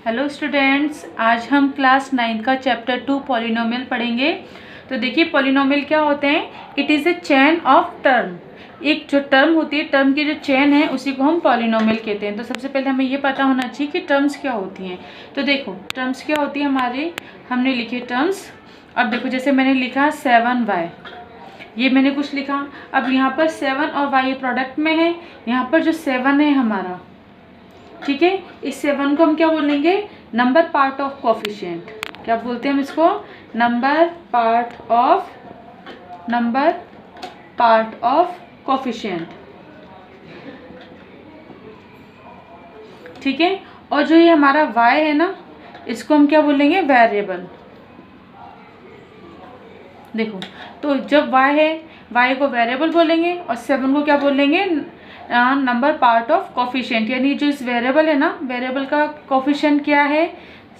Hello students, आज हम class 9 का चैप्टर 2 पॉलिनोमियल पढ़ेंगे। तो देखिए पॉलिनोमियल क्या होते हैं। It is a chain of term. एक जो टर्म होती है, टर्म की जो चेन है उसी को हम पॉलिनोमियल कहते हैं। तो सबसे पहले हमें ये पता होना चाहिए कि टर्म्स क्या होती हैं। तो देखो टर्म्स क्या होती है हमारे, हमने लिखे टर्म्स। अब देखो जैसे मैंने लिखा 7y, ये मैंने कुछ लिखा। अब यहाँ पर 7 और y प्रोडक्ट में है। यहाँ पर जो 7 है हमारा, ठीक है, इस 7 को हम क्या बोलेंगे, नंबर पार्ट ऑफ कोफिशिएंट। क्या बोलते हैं हम इसको, नंबर पार्ट ऑफ कोफिशिएंट, ठीक है। और जो ये हमारा y है ना, इसको हम क्या बोलेंगे, वेरिएबल। देखो तो जब y है, y को वेरिएबल बोलेंगे और 7 को क्या बोलेंगे, नंबर पार्ट ऑफ कोफिशिएंट। यानी जो इस वेरिएबल है ना, वेरिएबल का कोफिशिएंट क्या है,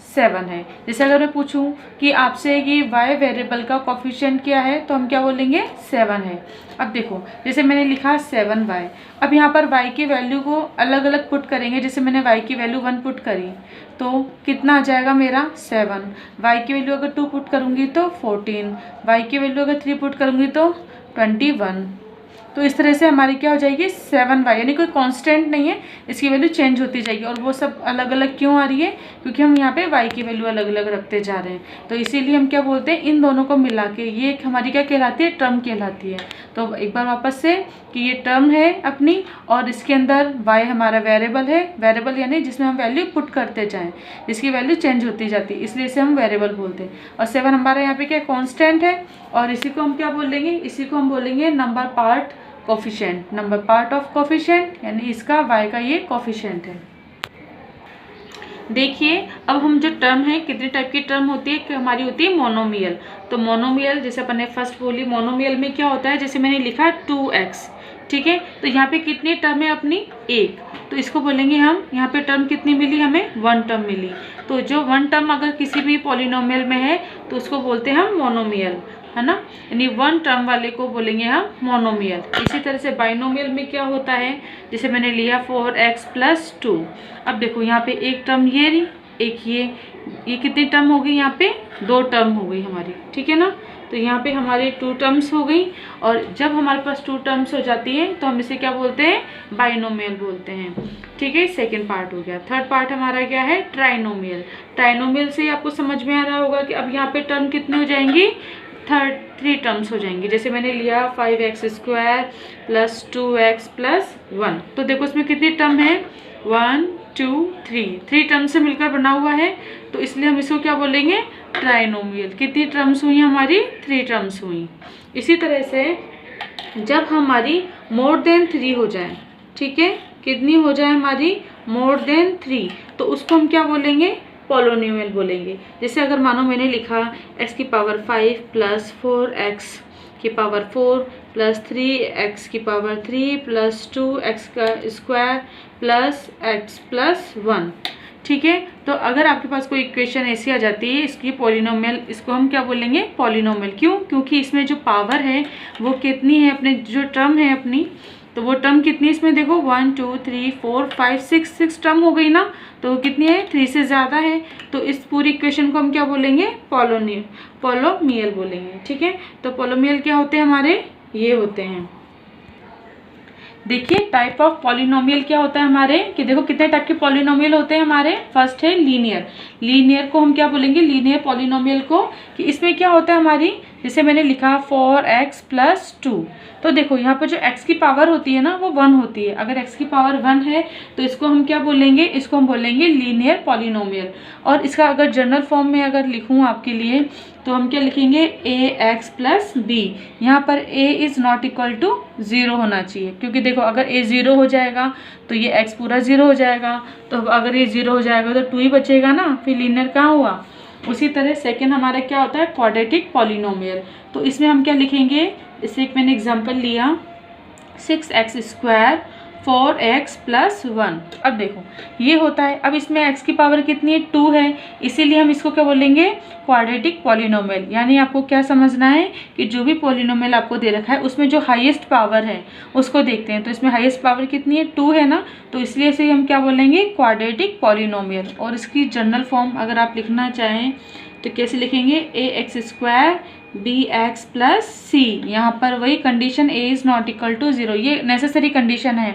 7 है। जैसे अगर मैं पूछूं कि आपसे कि y वेरिएबल का कोफिशिएंट क्या है, तो हम क्या बोलेंगे, 7 है। अब देखो जैसे मैंने लिखा 7y, अब यहाँ पर y की वैल्यू को अलग अलग पुट करेंगे। जैसे मैंने y की वैल्यू 1 पुट करी तो कितना आ जाएगा मेरा, 7। y की वैल्यू अगर 2 पुट करूँगी तो 14, y की वैल्यू अगर 3 पुट करूँगी तो 21। तो इस तरह से हमारी क्या हो जाएगी, 7y, यानी कोई कांस्टेंट नहीं है, इसकी वैल्यू चेंज होती जाएगी। और वो सब अलग अलग क्यों आ रही है, क्योंकि हम यहाँ पे y की वैल्यू अलग अलग रखते जा रहे हैं। तो इसीलिए हम क्या बोलते हैं, इन दोनों को मिला के ये एक हमारी क्या कहलाती है, टर्म कहलाती है। तो एक बार वापस से कि ये टर्म है अपनी, और इसके अंदर y हमारा वेरिएबल है। वेरिएबल यानी जिसमें हम वैल्यू पुट करते जाएँ, जिसकी वैल्यू चेंज होती जाती है, इसलिए इसे हम वेरिएबल बोलते हैं। और 7 हमारा यहाँ पे क्या कॉन्स्टेंट है, और इसी को हम क्या बोलेंगे, इसी को हम बोलेंगे number part coefficient, number part of coefficient, यानी इसका y का ये कोफिशिएंट है। देखिए अब हम जो टर्म है, कितने टाइप की टर्म होती है, कि हमारी होती है मोनोमियल। तो मोनोमियल जैसे अपन ने फर्स्ट बोली, मोनोमियल में क्या होता है, जैसे मैंने लिखा 2x, ठीक है। तो यहाँ पे कितनी टर्म है अपनी, 1। तो इसको बोलेंगे हम, यहाँ पे टर्म कितनी मिली हमें, 1 टर्म मिली। तो जो 1 टर्म अगर किसी भी पॉलिनोमियल में है तो उसको बोलते हैं हम मोनोमियल, है ना। यानी 1 टर्म वाले को बोलेंगे हम मोनोमियल। इसी तरह से बाइनोमियल में क्या होता है, जैसे मैंने लिया 4x + 2। अब देखो यहाँ पे एक टर्म ये रही, एक ये कितनी टर्म हो गई, यहाँ पे 2 टर्म हो गई हमारी, ठीक है ना। तो यहाँ पे हमारे 2 टर्म्स हो गई। और जब हमारे पास 2 टर्म्स हो जाती है तो हम इसे क्या बोलते हैं, बाइनोमियल बोलते हैं, ठीक है। सेकेंड पार्ट हो गया। थर्ड पार्ट हमारा क्या है, ट्राइनोमियल। ट्राइनोमियल से आपको समझ में आ रहा होगा कि अब यहाँ पे टर्म कितनी हो जाएंगी, 3 टर्म्स हो जाएंगी। जैसे मैंने लिया 5x² + 2x + 1। तो देखो इसमें कितनी टर्म है, 1 2 3 टर्म से मिलकर बना हुआ है। तो इसलिए हम इसको क्या बोलेंगे, ट्राइनोमियल। कितनी टर्म्स हुई हमारी, 3 टर्म्स हुई। इसी तरह से जब हमारी मोर देन 3 हो जाए, ठीक है, कितनी हो जाए हमारी, मोर देन 3, तो उसको हम क्या बोलेंगे, पॉलिनोमियल बोलेंगे। जैसे अगर मानो मैंने लिखा x⁵ + 4x⁴ + 3x⁵ + 2x² + x + 1, ठीक है। तो अगर आपके पास कोई इक्वेशन ऐसी आ जाती है, इसकी पॉलिनोमियल, इसको हम क्या बोलेंगे, पॉलिनोमियल। क्यों, क्योंकि इसमें जो पावर है वो कितनी है, अपने जो टर्म है अपनी, तो वो टर्म कितनी, इसमें देखो 1 2 3 4 5 6 टर्म हो गई ना। तो कितनी है, 3 से ज़्यादा है। तो इस पूरी इक्वेशन को हम क्या बोलेंगे, पॉलिनोमियल बोलेंगे, ठीक है। तो पॉलिनोमियल क्या होते हैं हमारे, ये होते हैं। देखिए टाइप ऑफ पॉलिनोमियल क्या होता है हमारे, कि देखो कितने टाइप के पॉलिनोमियल होते हैं हमारे। फर्स्ट है लीनियर। लीनियर को हम क्या बोलेंगे, लीनियर पॉलिनोमियल को, कि इसमें क्या होता है हमारी, जैसे मैंने लिखा 4x + 2। तो देखो यहाँ पर जो x की पावर होती है ना, वो 1 होती है। अगर x की पावर 1 है तो इसको हम क्या बोलेंगे, इसको हम बोलेंगे लीनियर पॉलिनोमियल। और इसका अगर जनरल फॉर्म में अगर लिखूँ आपके लिए, तो हम क्या लिखेंगे, ax + b। यहाँ पर a is not equal to 0 होना चाहिए, क्योंकि देखो अगर a 0 हो जाएगा तो ये x पूरा 0 हो जाएगा। तो अगर ये 0 हो जाएगा तो 2 ही बचेगा ना, फिर लीनियर कहाँ हुआ। उसी तरह सेकेंड हमारा क्या होता है, क्वाड्रेटिक पॉलिनोमियल। तो इसमें हम क्या लिखेंगे, इससे एक मैंने एग्जांपल लिया 6x² 4x + 1। अब देखो ये होता है, अब इसमें x की पावर कितनी है 2 है, इसीलिए हम इसको क्या बोलेंगे क्वाड्रेटिक पॉलिनोमियल। यानी आपको क्या समझना है कि जो भी पॉलिनोमियल आपको दे रखा है उसमें जो हाईएस्ट पावर है उसको देखते हैं। तो इसमें हाईएस्ट पावर कितनी है 2 है ना, तो इसलिए इसे हम क्या बोलेंगे क्वाड्रेटिक पॉलिनोमियल। और इसकी जनरल फॉर्म अगर आप लिखना चाहें तो कैसे लिखेंगे, ax² bx + c। यहाँ पर वही condition a is not equal to 0, ये नेसेसरी कंडीशन है।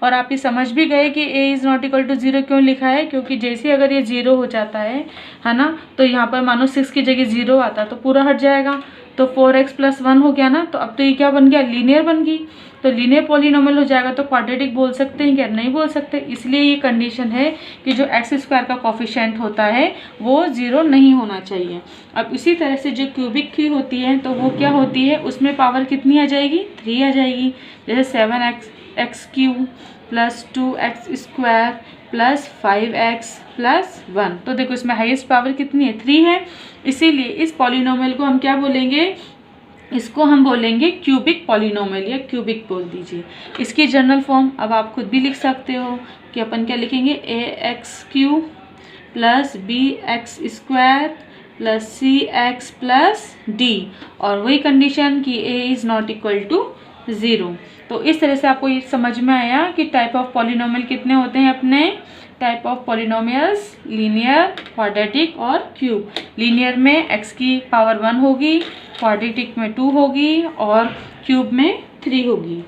और आप ये समझ भी गए कि a is not equal to 0 क्यों लिखा है, क्योंकि जैसे अगर ये 0 हो जाता है ना, तो यहाँ पर मानो 6 की जगह 0 आता तो पूरा हट जाएगा। तो 4x + 1 हो गया ना, तो अब तो ये क्या बन गया, लीनियर बन गई। तो लीनियर पॉलिनोमियल हो जाएगा, तो क्वाड्रेटिक बोल सकते हैं क्या, नहीं बोल सकते। इसलिए ये कंडीशन है कि जो x² का कोफिशिएंट होता है वो 0 नहीं होना चाहिए। अब इसी तरह से जो क्यूबिक की होती है तो वो क्या होती है, उसमें पावर कितनी आ जाएगी 3 आ जाएगी। जैसे 7x³ + 2x² + 5x + 1। तो देखो इसमें हाईएस्ट पावर कितनी है 3 है, इसीलिए इस पॉलिनोमियल को हम क्या बोलेंगे, इसको हम बोलेंगे क्यूबिक पॉलिनोमियल या क्यूबिक बोल दीजिए। इसकी जनरल फॉर्म अब आप खुद भी लिख सकते हो कि अपन क्या लिखेंगे, ax³ + bx² + cx + d। और वही कंडीशन कि a is not equal to 0। तो इस तरह से आपको ये समझ में आया कि टाइप ऑफ पॉलिनोमियल कितने होते हैं अपने, type of polynomials linear, quadratic और क्यूब। लीनियर में x की पावर 1 होगी, क्वाड्रेटिक में 2 होगी और क्यूब में 3 होगी।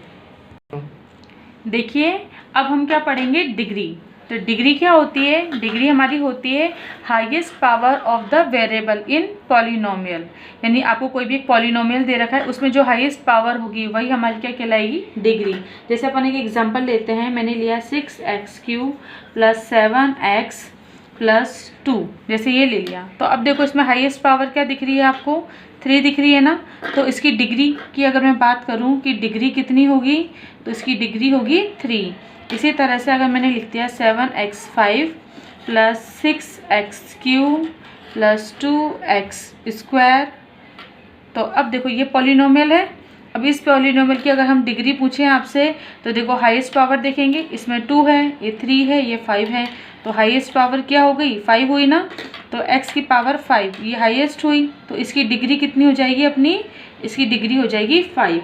देखिए अब हम क्या पढ़ेंगे, डिग्री। तो डिग्री क्या होती है, डिग्री हमारी होती है highest power of the variable in polynomial. यानी आपको कोई भी एक पॉलिनोमियल दे रखा है, उसमें जो हाईएस्ट पावर होगी वही हमारी क्या कहलाएगी, डिग्री। जैसे अपन एक एग्जांपल लेते हैं, मैंने लिया 6x³ + 7x + 2, जैसे ये ले लिया। तो अब देखो इसमें हाईएस्ट पावर क्या दिख रही है आपको, 3 दिख रही है ना। तो इसकी डिग्री की अगर मैं बात करूं कि डिग्री कितनी होगी, तो इसकी डिग्री होगी 3। इसी तरह से अगर मैंने लिख दिया 7x5 + 6x³ + 2x², तो अब देखो ये पॉलिनोमियल है। अब इस पॉलिनोमियल की अगर हम डिग्री पूछें आपसे, तो देखो हाईएस्ट पावर देखेंगे, इसमें 2 है, ये 3 है, ये 5 है। तो हाईएस्ट पावर क्या हो गई 5 हुई ना, तो x की पावर 5 ये हाईएस्ट हुई। तो इसकी डिग्री कितनी हो जाएगी अपनी, इसकी डिग्री हो जाएगी 5।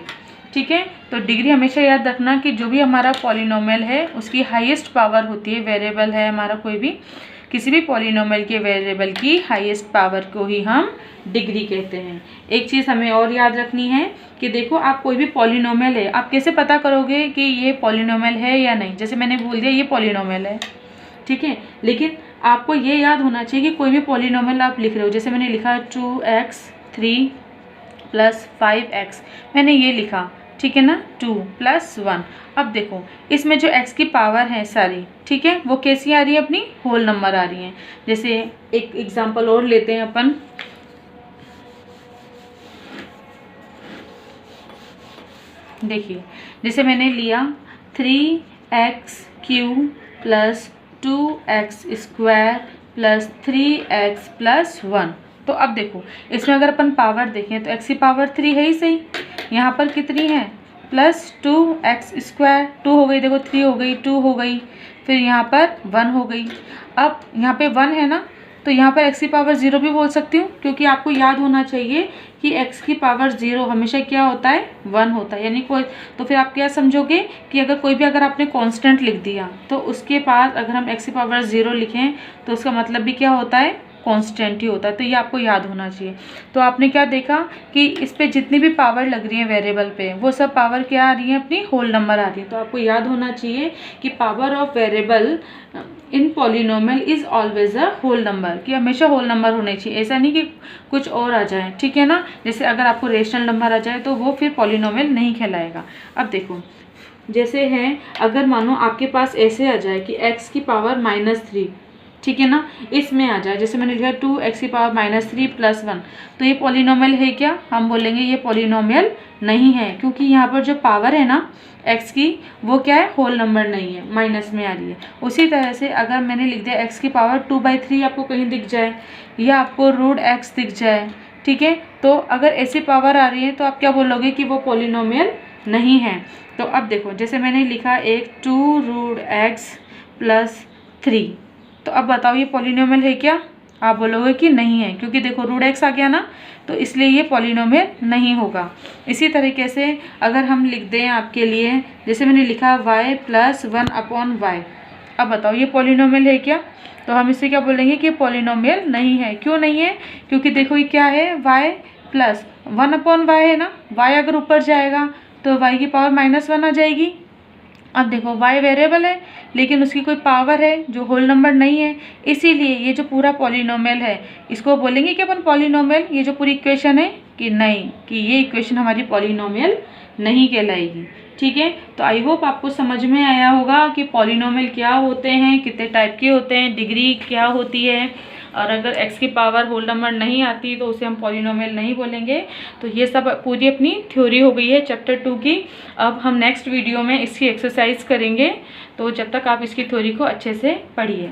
ठीक है, तो डिग्री हमेशा याद रखना कि जो भी हमारा पॉलिनोमियल है उसकी हाईएस्ट पावर होती है, वेरिएबल है हमारा कोई भी, किसी भी पॉलिनोमियल के वेरिएबल की हाईएस्ट पावर को ही हम डिग्री कहते हैं। एक चीज़ हमें और याद रखनी है कि देखो आप कोई भी पॉलिनोमियल है, आप कैसे पता करोगे कि ये पॉलिनोमियल है या नहीं। जैसे मैंने बोल दिया ये पॉलिनोमियल है, ठीक है, लेकिन आपको ये याद होना चाहिए कि कोई भी पॉलिनोमियल आप लिख रहे हो, जैसे मैंने लिखा 2x3 + 5x, मैंने ये लिखा, ठीक है ना, 2 + 1। अब देखो इसमें जो x की पावर है सारी, ठीक है, वो कैसी आ रही है, अपनी होल नंबर आ रही हैं। जैसे एक एग्जांपल और लेते हैं अपन, देखिए जैसे मैंने लिया 3x³ + 2x² + 3x + 1। तो अब देखो इसमें अगर अपन पावर देखें तो x की पावर 3 है ही सही, यहाँ पर कितनी है +2x², 2 हो गई, देखो 3 हो गई, 2 हो गई, फिर यहाँ पर 1 हो गई। अब यहाँ पे 1 है ना, तो यहाँ पर x की पावर 0 भी बोल सकती हूँ, क्योंकि आपको याद होना चाहिए कि x की पावर 0 हमेशा क्या होता है, 1 होता है। यानी कोई, तो फिर आप क्या समझोगे कि अगर कोई भी, अगर आपने कांस्टेंट लिख दिया तो उसके पास अगर हम x की पावर 0 लिखें तो उसका मतलब भी क्या होता है, कांस्टेंट ही होता है। तो ये आपको याद होना चाहिए। तो आपने क्या देखा कि इस पे जितनी भी पावर लग रही है वेरिएबल पे, वो सब पावर क्या आ रही है, अपनी होल नंबर आ रही है। तो आपको याद होना चाहिए कि power of variable in polynomial is always a whole number, कि हमेशा होल नंबर होने चाहिए, ऐसा नहीं कि कुछ और आ जाए, ठीक है ना। जैसे अगर आपको रेशनल नंबर आ जाए तो वो फिर पॉलिनोमियल नहीं कहलाएगा। अब देखो जैसे है, अगर मानो आपके पास ऐसे आ जाए कि x की पावर -3, ठीक है ना, इसमें आ जाए, जैसे मैंने लिखा 2x की पावर -3 + 1, तो ये पॉलिनोमियल है क्या, हम बोलेंगे ये पॉलिनोमियल नहीं है, क्योंकि यहाँ पर जो पावर है ना x की, वो क्या है, होल नंबर नहीं है, माइनस में आ रही है। उसी तरह से अगर मैंने लिख दिया x की पावर 2/3 आपको कहीं दिख जाए, या आपको √x दिख जाए, ठीक है, तो अगर ऐसी पावर आ रही है तो आप क्या बोलोगे कि वो पॉलिनोमियल नहीं है। तो अब देखो जैसे मैंने लिखा एक 2√x + 3, तो अब बताओ ये पॉलिनोमियल है क्या? आप बोलोगे कि नहीं है, क्योंकि देखो √x आ गया ना, तो इसलिए ये पॉलिनोमियल नहीं होगा। इसी तरीके से अगर हम लिख दें आपके लिए, जैसे मैंने लिखा y + 1/y, अब बताओ ये पॉलिनोमियल है क्या? तो हम इसे क्या बोलेंगे कि पॉलिनोमियल नहीं है। क्यों नहीं है? क्योंकि देखो ये क्या है, y + 1/y है ना, y अगर ऊपर जाएगा तो y की पावर -1 आ जाएगी। अब देखो y वेरिएबल है लेकिन उसकी कोई पावर है जो होल नंबर नहीं है, इसीलिए ये जो पूरा पॉलिनोमियल है इसको बोलेंगे कि अपन पॉलिनोमियल, ये जो पूरी इक्वेशन है कि नहीं, कि ये इक्वेशन हमारी पॉलिनोमियल नहीं कहलाएगी। ठीक है, तो आई होप आपको समझ में आया होगा कि पॉलिनोमियल क्या होते हैं, कितने टाइप के होते हैं, डिग्री क्या होती है, और अगर x की पावर होल नंबर नहीं आती तो उसे हम पॉलिनोमियल नहीं बोलेंगे। तो ये सब पूरी अपनी थ्योरी हो गई है चैप्टर 2 की। अब हम नेक्स्ट वीडियो में इसकी एक्सरसाइज करेंगे, तो जब तक आप इसकी थ्योरी को अच्छे से पढ़िए।